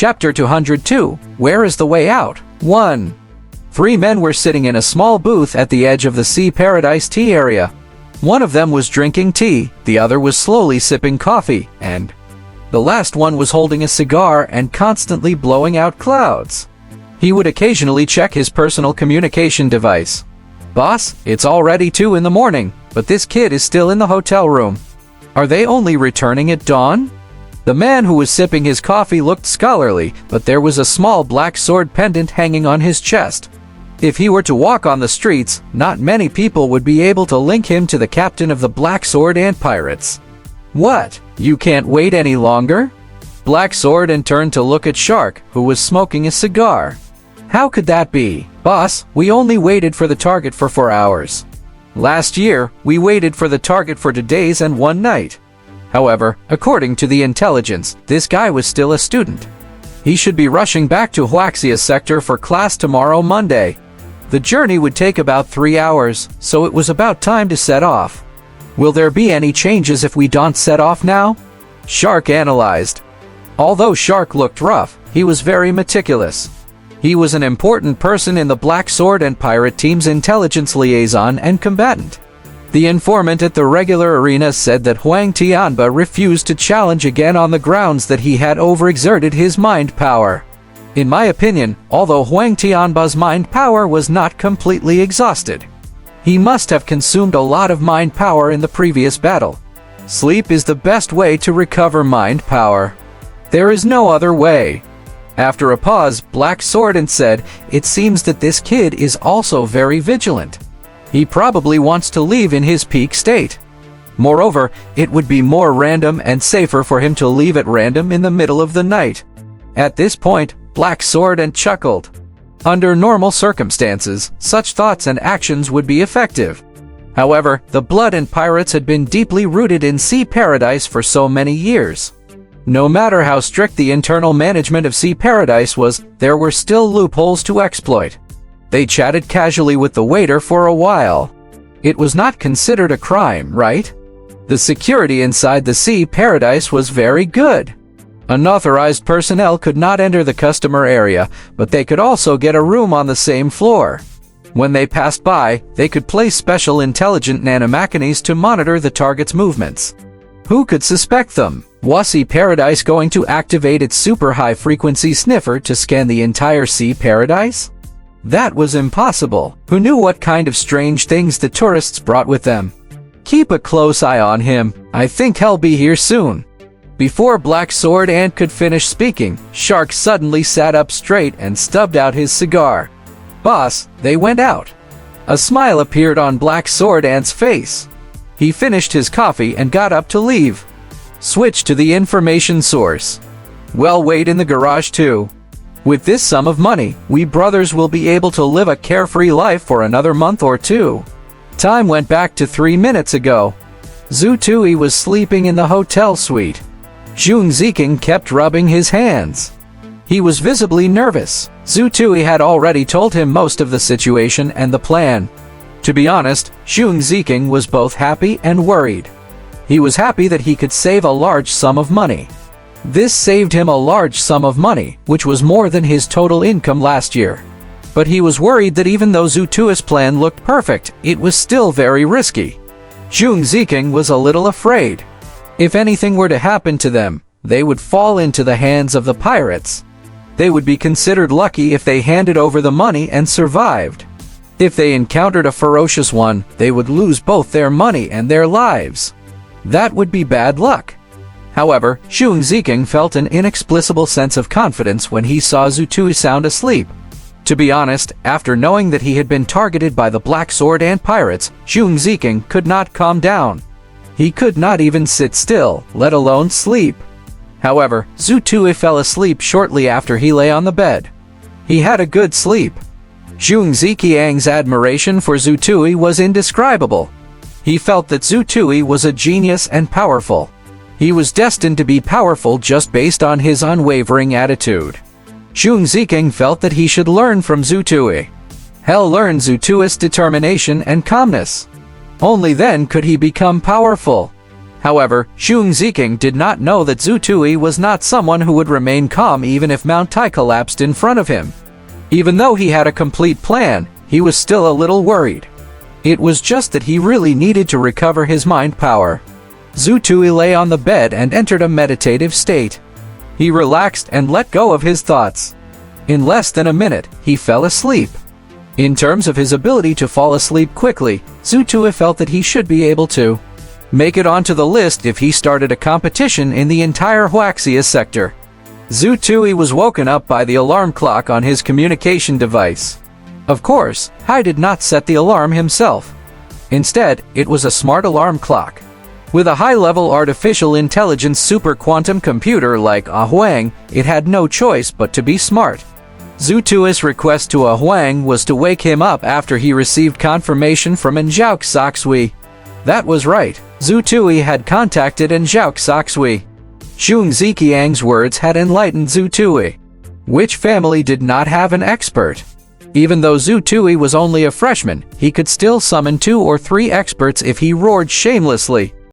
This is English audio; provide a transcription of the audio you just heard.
Chapter 202, Where is the Way Out? 1. 3 men were sitting in a small booth at the edge of the Sea Paradise tea area. One of them was drinking tea, the other was slowly sipping coffee, and the last one was holding a cigar and constantly blowing out clouds. He would occasionally check his personal communication device. "Boss, it's already 2 in the morning, but this kid is still in the hotel room. Are they only returning at dawn?" The man who was sipping his coffee looked scholarly, but there was a small black sword pendant hanging on his chest. If he were to walk on the streets, not many people would be able to link him to the captain of the Black Sword and Pirates. "What? You can't wait any longer?" Black Sword turned to look at Shark, who was smoking a cigar. "How could that be? Boss, we only waited for the target for 4 hours. Last year, we waited for the target for 2 days and 1 night. However, according to the intelligence, this guy was still a student. He should be rushing back to Wuxia sector for class tomorrow Monday. The journey would take about 3 hours, so it was about time to set off. Will there be any changes if we don't set off now?" Shark analyzed. Although Shark looked rough, he was very meticulous. He was an important person in the Black Sword and Pirate team's intelligence liaison and combatant. The informant at the regular arena said that Huang Tianba refused to challenge again on the grounds that he had overexerted his mind power. In my opinion, although Huang Tianba's mind power was not completely exhausted, he must have consumed a lot of mind power in the previous battle. Sleep is the best way to recover mind power. There is no other way. After a pause, Black Sword said, "It seems that this kid is also very vigilant. He probably wants to leave in his peak state. Moreover, it would be more random and safer for him to leave at random in the middle of the night." At this point, Black Sword chuckled. Under normal circumstances, such thoughts and actions would be effective. However, the Blood and Pirates had been deeply rooted in Sea Paradise for so many years. No matter how strict the internal management of Sea Paradise was, there were still loopholes to exploit. They chatted casually with the waiter for a while. It was not considered a crime, right? The security inside the Sea Paradise was very good. Unauthorized personnel could not enter the customer area, but they could also get a room on the same floor. When they passed by, they could place special intelligent nanomachines to monitor the target's movements. Who could suspect them? Was Sea Paradise going to activate its super high-frequency sniffer to scan the entire Sea Paradise? That was impossible. Who knew what kind of strange things the tourists brought with them? Keep a close eye on him. I think he'll be here soon. Before Black Sword could finish speaking, Shark suddenly sat up straight and stubbed out his cigar. "Boss, they went out." A smile appeared on Black Sword's face. He finished his coffee and got up to leave. Switch to the information source. "Well, wait in the garage too. With this sum of money, we brothers will be able to live a carefree life for another month or 2. Time went back to 3 minutes ago. Zhu Tui was sleeping in the hotel suite. Zhong Ziking kept rubbing his hands. He was visibly nervous. Zhu Tui had already told him most of the situation and the plan. To be honest, Zhong Ziking was both happy and worried. He was happy that he could save a large sum of money. This saved him a large sum of money, which was more than his total income last year. But he was worried that even though Zhu Tui's plan looked perfect, it was still very risky. Zhong Ziking was a little afraid. If anything were to happen to them, they would fall into the hands of the pirates. They would be considered lucky if they handed over the money and survived. If they encountered a ferocious one, they would lose both their money and their lives. That would be bad luck. However, Zhong Ziking felt an inexplicable sense of confidence when he saw Zhu Tui sound asleep. To be honest, after knowing that he had been targeted by the Black Sword and Pirates, Zhong Ziking could not calm down. He could not even sit still, let alone sleep. However, Zhu Tui fell asleep shortly after he lay on the bed. He had a good sleep. Zhong Ziking's admiration for Zhu Tui was indescribable. He felt that Zhu Tui was a genius and powerful. He was destined to be powerful just based on his unwavering attitude. Zhong Ziking felt that he should learn from Zhu Tui. He'll learn Zhu Tui's determination and calmness. Only then could he become powerful. However, Xiong Ziking did not know that Zhu Tui was not someone who would remain calm even if Mount Tai collapsed in front of him. Even though he had a complete plan, he was still a little worried. It was just that he really needed to recover his mind power. Zhu Tui lay on the bed and entered a meditative state. He relaxed and let go of his thoughts. In less than a minute, he fell asleep. In terms of his ability to fall asleep quickly, Zhu Tui felt that he should be able to make it onto the list if he started a competition in the entire Wuxia sector. Zhu Tui was woken up by the alarm clock on his communication device. Of course, Hai did not set the alarm himself. Instead, it was a smart alarm clock. With a high-level artificial intelligence super quantum computer like A Huang, it had no choice but to be smart. Zhu Tui's request to A Huang was to wake him up after he received confirmation from Zhao Xoxui. That was right, Zhu Tui had contacted Zhao Xoxui. Xiong Ziqiang's words had enlightened Zhu Tui. Which family did not have an expert? Even though Zhu Tui was only a freshman, he could still summon 2 or 3 experts if he roared shamelessly.